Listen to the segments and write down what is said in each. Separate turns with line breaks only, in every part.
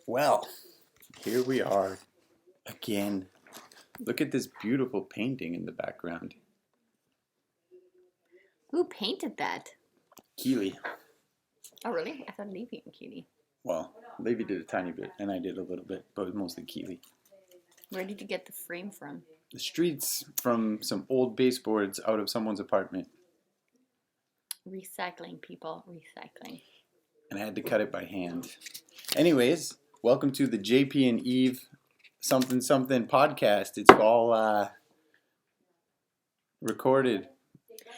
Well, here we are again. Look at this beautiful painting in the background.
Who painted that?
Keely.
Oh, really? I thought Levy and Keely.
Well, Levi did a tiny bit, and I did a little bit, but it was mostly Keely.
Where did you get the frame from?
The streets from some old baseboards out of someone's apartment.
Recycling, people. Recycling.
And I had to cut it by hand. Anyways, welcome to the JP and Eve something podcast. It's all recorded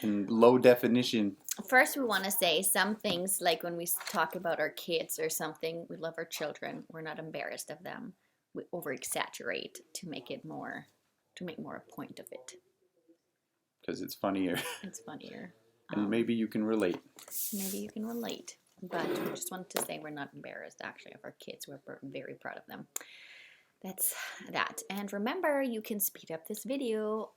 in low definition.
First, we want to say some things like when we talk about our kids or something, we love our children. We're not embarrassed of them. We over exaggerate to make more a point of it.
Because it's funnier.
It's funnier.
And maybe you can relate.
Maybe you can relate. But we just wanted to say we're not embarrassed, actually, of our kids. We're very proud of them. That's that. And remember, you can speed up this video.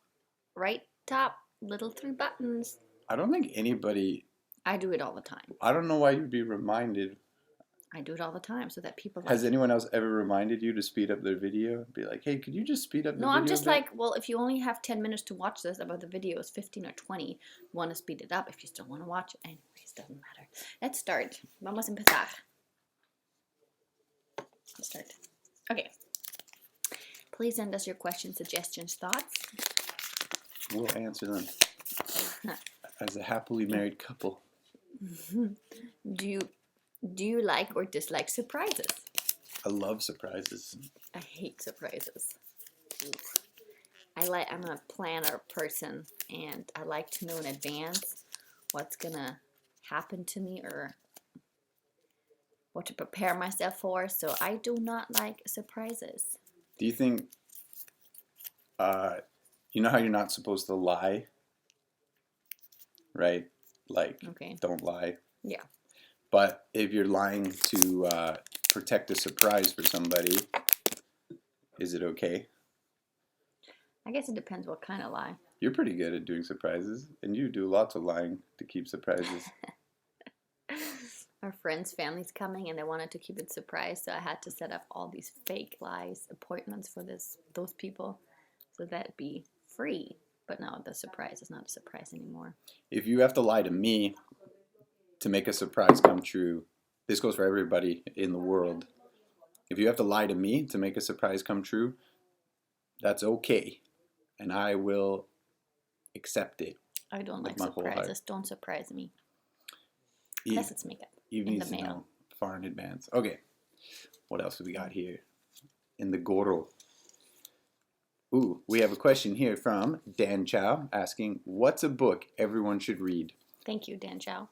Right top, little 3 buttons.
I don't think anybody...
I do it all the time.
I don't know why you'd be reminded.
I do it all the time so that people...
Has anyone else ever reminded you to speed up their video? Be like, hey, could you just speed up the video?
No, I'm just like, well, if you only have 10 minutes to watch this, about the video is 15 or 20, you want to speed it up if you still want to watch it. Anyways, doesn't matter. Let's start. Vamos a empezar. Let's start. Okay. Please send us your questions, suggestions, thoughts.
We'll answer them. As a happily married couple.
Do you like or dislike surprises?
I love surprises.
I hate surprises. I'm a planner person, and I like to know in advance what's gonna happen to me or what to prepare myself for. So I do not like surprises.
Do you think, you know how you're not supposed to lie? Right? Like,
okay.
Don't lie.
Yeah.
But if you're lying to protect a surprise for somebody, is it okay?
I guess it depends what kind of lie.
You're pretty good at doing surprises, and you do lots of lying to keep surprises.
Our friends' family's coming, and they wanted to keep it surprise, so I had to set up all these fake lies, appointments for those people, so that'd be free. But now the surprise is not a surprise anymore.
If you have to lie to me to make a surprise come true, this goes for everybody in the world. If you have to lie to me to make a surprise come true, that's okay. And I will accept it.
I don't like surprises. Don't surprise me. Unless it's makeup.
You need to know far in advance. Okay. What else do we got here? In the Goro. Ooh, we have a question here from Dan Chow asking, what's a book everyone should read?
Thank you, Dan Chow.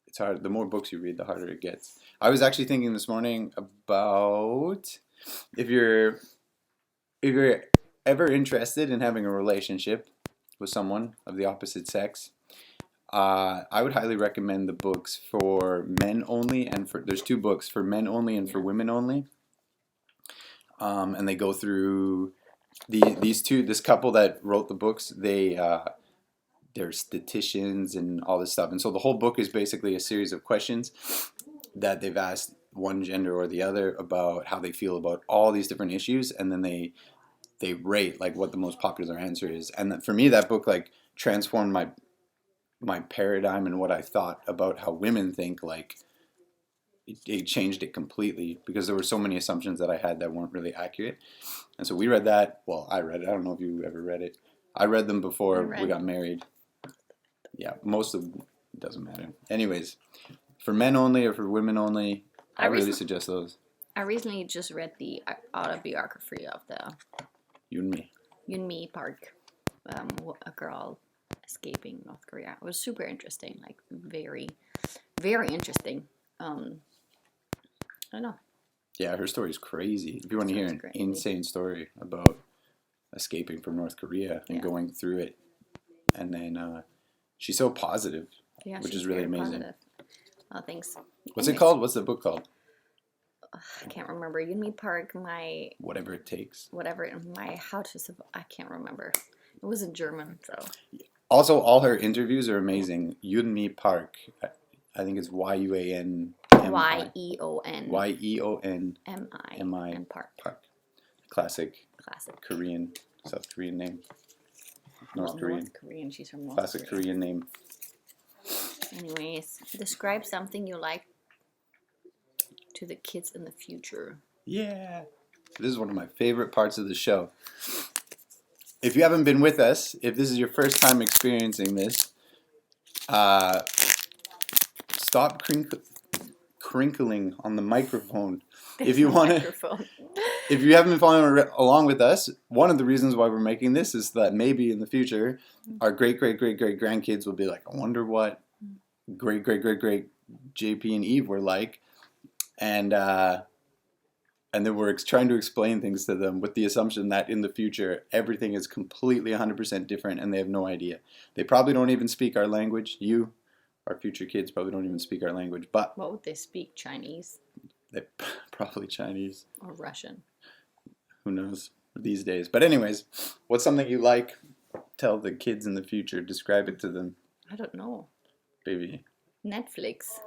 It's hard. The more books you read, the harder it gets. I was actually thinking this morning about if you're ever interested in having a relationship with someone of the opposite sex, I would highly recommend the books for men only and there's 2 books for men only and for women only. And they go through this couple that wrote the books, they're statisticians and all this stuff. And so the whole book is basically a series of questions that they've asked one gender or the other about how they feel about all these different issues. And then they rate like what the most popular answer is. And for me, that book like transformed my paradigm and what I thought about how women think. Like it changed it completely because there were so many assumptions that I had that weren't really accurate. And so we read that. Well, I read it. I don't know if you ever read it. I read them before we got married. Yeah, most of it doesn't matter. Anyways, for men only or for women only, I really suggest those.
I recently just read the autobiography of the Yoon-mi Park, a girl escaping North Korea. It was super interesting, like very, very interesting. I don't know.
Yeah, her story is crazy. If you want to hear an insane story about escaping from North Korea and going through it, and then she's so positive, which is really amazing. Positive.
Oh, thanks.
What's it called? What's the book called?
I can't remember. Yoon-mi Park,
Whatever it takes.
I can't remember. It was in German, so.
Also, all her interviews are amazing. Yoon-mi Park. I think it's Yuan M-I.
Yeon.
Yeon
M-I. And Park.
Classic
Classic.
Korean, South Korean name. North Korean.
North Korean. She's from North
Classic
Korea.
Korean name.
Anyways, describe something you like to the kids in the future.
Yeah. This is one of my favorite parts of the show. If you haven't been with us, if this is your first time experiencing this, stop crinkling on the microphone. If you want to, if you haven't been following along with us, one of the reasons why we're making this is that maybe in the future, our great grandkids will be like, I wonder what great JP and Eve were like, and then we're trying to explain things to them with the assumption that in the future everything is completely 100% different, and they have no idea. They probably don't even speak our language. Our future kids probably don't even speak our language, but
what would they speak? Chinese?
They probably Chinese
or Russian.
Who knows these days? But anyways, what's something you like? Tell the kids in the future. Describe it to them.
I don't know.
Baby.
Netflix.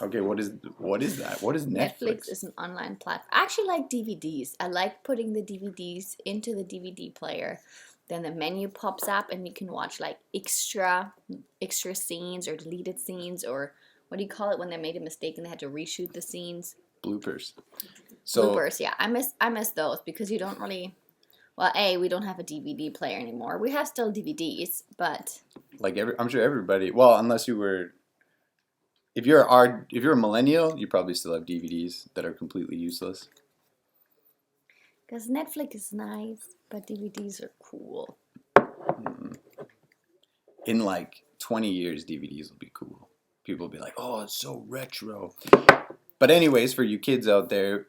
Okay, what is that? What is Netflix?
Netflix is an online platform. I actually like DVDs. I like putting the DVDs into the DVD player. Then the menu pops up and you can watch like extra scenes or deleted scenes, or what do you call it when they made a mistake and they had to reshoot the scenes?
Bloopers.
Bloopers, yeah. I miss those because you don't really. Well, we don't have a DVD player anymore. We have still DVDs, but
like I'm sure everybody. Well, unless you were. If you're a millennial, you probably still have DVDs that are completely useless.
Because Netflix is nice, but DVDs are cool.
In like 20 years, DVDs will be cool. People will be like, oh, it's so retro. But anyways, for you kids out there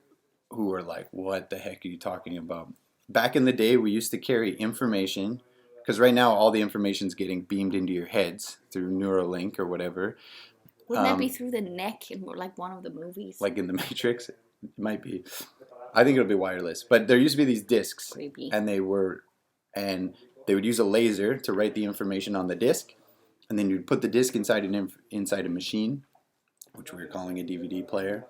who are like, what the heck are you talking about? Back in the day, we used to carry information, because right now all the information is getting beamed into your heads through Neuralink or whatever.
Wouldn't that be through the neck in like one of the movies?
Like in the Matrix? It might be. I think it'll be wireless. But there used to be these discs.
Creepy.
And they would use a laser to write the information on the disc. And then you'd put the disc inside a machine, which we were calling a DVD player.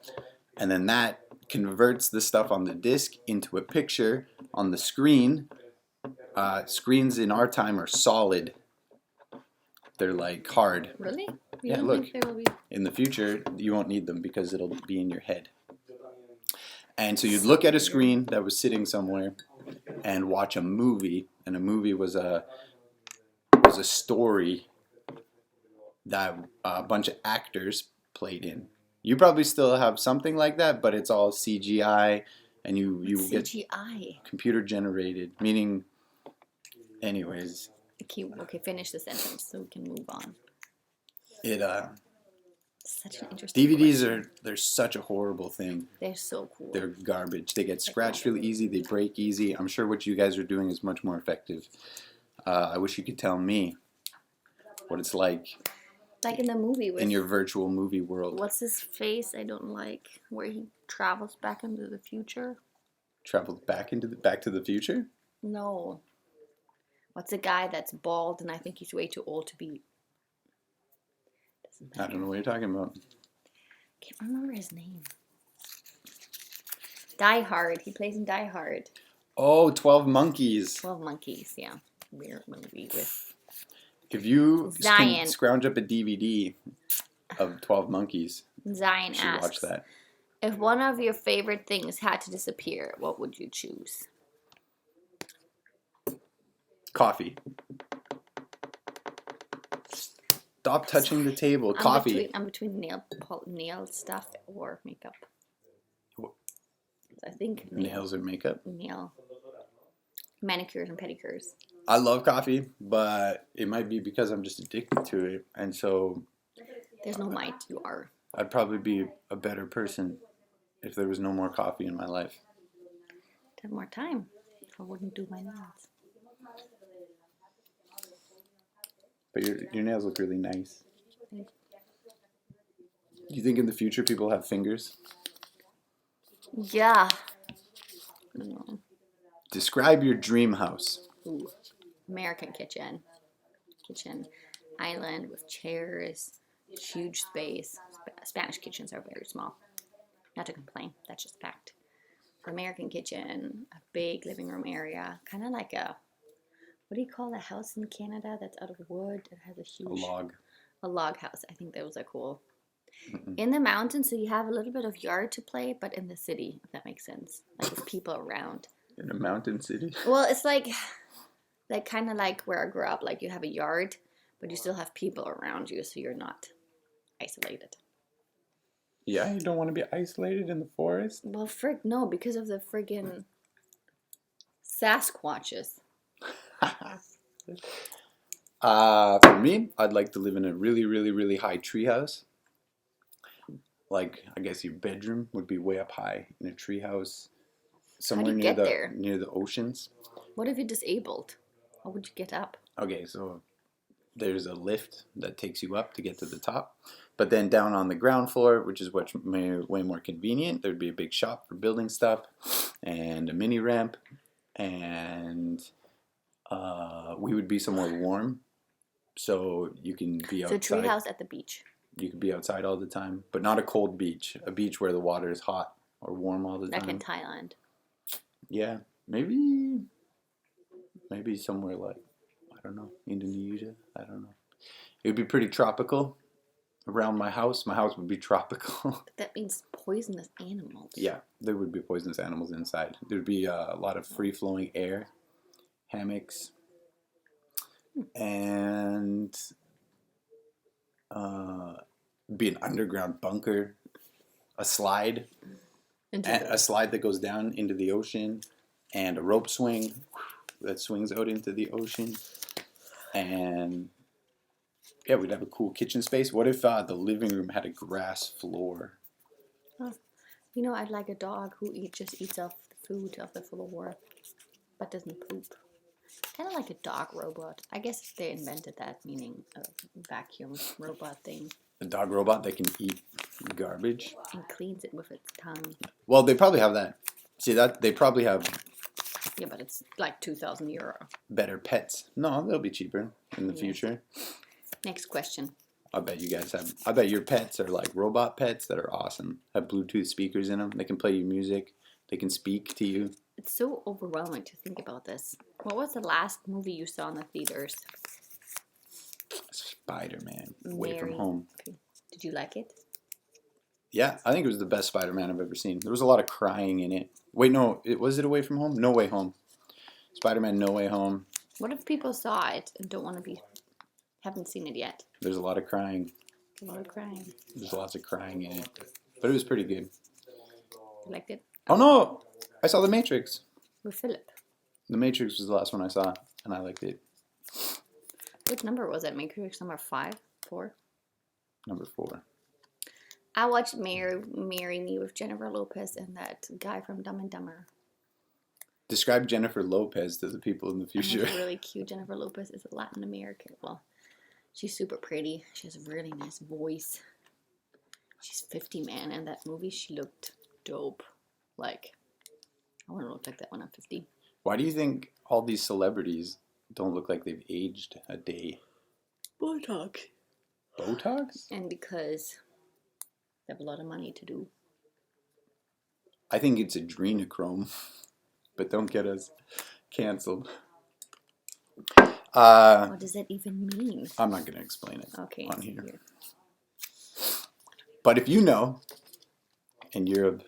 And then that converts the stuff on the disc into a picture on the screen. Screens in our time are solid. They're like hard.
Really?
Yeah, look. In the future, you won't need them because it'll be in your head. And so you'd look at a screen that was sitting somewhere and watch a movie. And a movie was a story that a bunch of actors played in. You probably still have something like that, but it's all CGI, and you get
CGI.
Computer generated, meaning, anyways.
Okay, finish the sentence so we can move on. Such an interesting
DVDs they're such a horrible thing.
They're so cool.
They're garbage. They get scratched really easy. They break easy. I'm sure what you guys are doing is much more effective. I wish you could tell me what it's like.
Like in the movie.
In your virtual movie world.
What's his face I don't like? Where he travels back into the future?
Travels back to the future?
No. What's a guy that's bald and I think he's way too old to be...
I don't know what you're talking about.
Can't remember his name. Die Hard. He plays in Die Hard.
Oh, 12 Monkeys.
12 Monkeys, yeah. Weird movie with...
If you
Zion.
can scrounge up a DVD of 12 Monkeys,
Zion
you should
asks,
watch that.
If one of your favorite things had to disappear, what would you choose?
Coffee. Stop touching the table. Coffee.
I'm between nail stuff or makeup. I think
nails or makeup.
Manicures and pedicures.
I love coffee, but it might be because I'm just addicted to it, and so.
There's no might. You are.
I'd probably be a better person if there was no more coffee in my life.
I'd have more time. I wouldn't do my nails.
But your nails look really nice. Do you think in the future people have fingers?
Yeah. I don't know.
Describe your dream house.
Ooh. American kitchen. Kitchen island with chairs, huge space, Spanish kitchens are very small. Not to complain, that's just fact. For American kitchen, a big living room area, kind of like a, what do you call a house in Canada that's out of wood? It has a huge... A log house. I think those are cool.
Mm-mm.
In the mountains, so you have a little bit of yard to play, but in the city, if that makes sense. Like with people around.
In a mountain city?
Well, it's like kind of like where I grew up. Like you have a yard, but you still have people around you, so you're not isolated.
Yeah, you don't want to be isolated in the forest?
Well, no, because of the friggin' Sasquatches.
For me, I'd like to live in a really, really, really high treehouse. Like, I guess your bedroom would be way up high in a treehouse, somewhere
How do you get there?
near the oceans.
What if you're disabled? How would you get up?
Okay, so there's a lift that takes you up to get to the top, but then down on the ground floor, which is way more convenient, there'd be a big shop for building stuff, and a mini ramp, and we would be somewhere warm. So you can be outside.
So treehouse at the beach.
You could be outside all the time, but not a cold beach. A beach where the water is hot or warm all the time.
Like in Thailand.
Yeah, maybe somewhere like, I don't know, Indonesia. I don't know. It would be pretty tropical around my house. My house would be tropical.
But that means poisonous animals.
Yeah, there would be poisonous animals inside. There'd be a lot of free-flowing air, hammocks, and be an underground bunker, a slide that goes down into the ocean, and a rope swing that swings out into the ocean. And yeah, we'd have a cool kitchen space. What if the living room had a grass floor?
You know, I'd like a dog who just eats off the food off the floor, but doesn't poop. Kind of like a dog robot. I guess they invented that, meaning a vacuum robot thing.
A dog robot that can eat garbage
and cleans it with its tongue.
Well, they probably have that. See that they probably have.
Yeah, but it's like €2,000.
Better pets. No, they'll be cheaper in the future.
Next question.
I bet you guys have. I bet your pets are like robot pets that are awesome. Have Bluetooth speakers in them. They can play you music. They can speak to you.
It's so overwhelming to think about this. What was the last movie you saw in the theaters?
Spider-Man. Away from Home.
Okay. Did you like it?
Yeah, I think it was the best Spider-Man I've ever seen. There was a lot of crying in it. Wait, no, was it Away from Home? No Way Home. Spider-Man No Way Home.
What if people saw it and haven't seen it yet?
There's a lot of crying.
A lot of crying.
There's lots of crying in it. But it was pretty good.
You liked it?
Oh no! I saw The Matrix.
With Philip.
The Matrix was the last one I saw, and I liked it.
Which number was it? Matrix number 5? 4?
Number 4.
I watched Marry Me with Jennifer Lopez and that guy from Dumb and Dumber.
Describe Jennifer Lopez to the people in the future.
She's really cute. Jennifer Lopez is a Latin American. Well, she's super pretty. She has a really nice voice. She's 50, man. And that movie, she looked dope. Like, I want to look like that when I'm 50.
Why do you think all these celebrities don't look like they've aged a day?
Botox.
Botox?
And because they have a lot of money to do.
I think it's adrenochrome. But don't get us canceled.
What does that even mean?
I'm not going to explain it on here.
Weird.
But if you know, and you're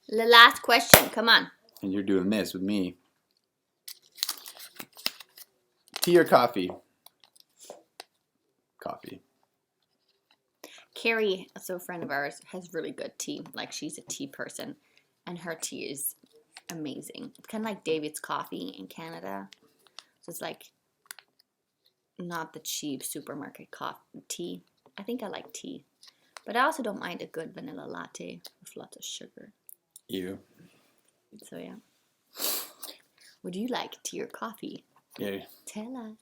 The last question, come on.
And you're doing this with me. Tea or coffee? Coffee.
Carrie, so a friend of ours, has really good tea. Like, she's a tea person. And her tea is amazing. It's kind of like David's coffee in Canada. So it's like not the cheap supermarket tea. I think I like tea. But I also don't mind a good vanilla latte with lots of sugar.
You.
So yeah. Would you like tea or coffee?
Yeah.
Tell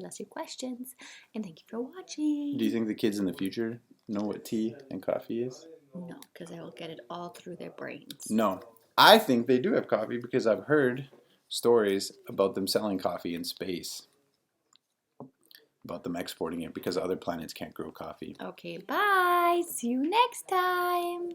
us your questions. And thank you for watching.
Do you think the kids in the future know what tea and coffee is?
No, because they will get it all through their brains.
No. I think they do have coffee because I've heard stories about them selling coffee in space. About them exporting it because other planets can't grow coffee.
Okay, bye. guys. See you next time.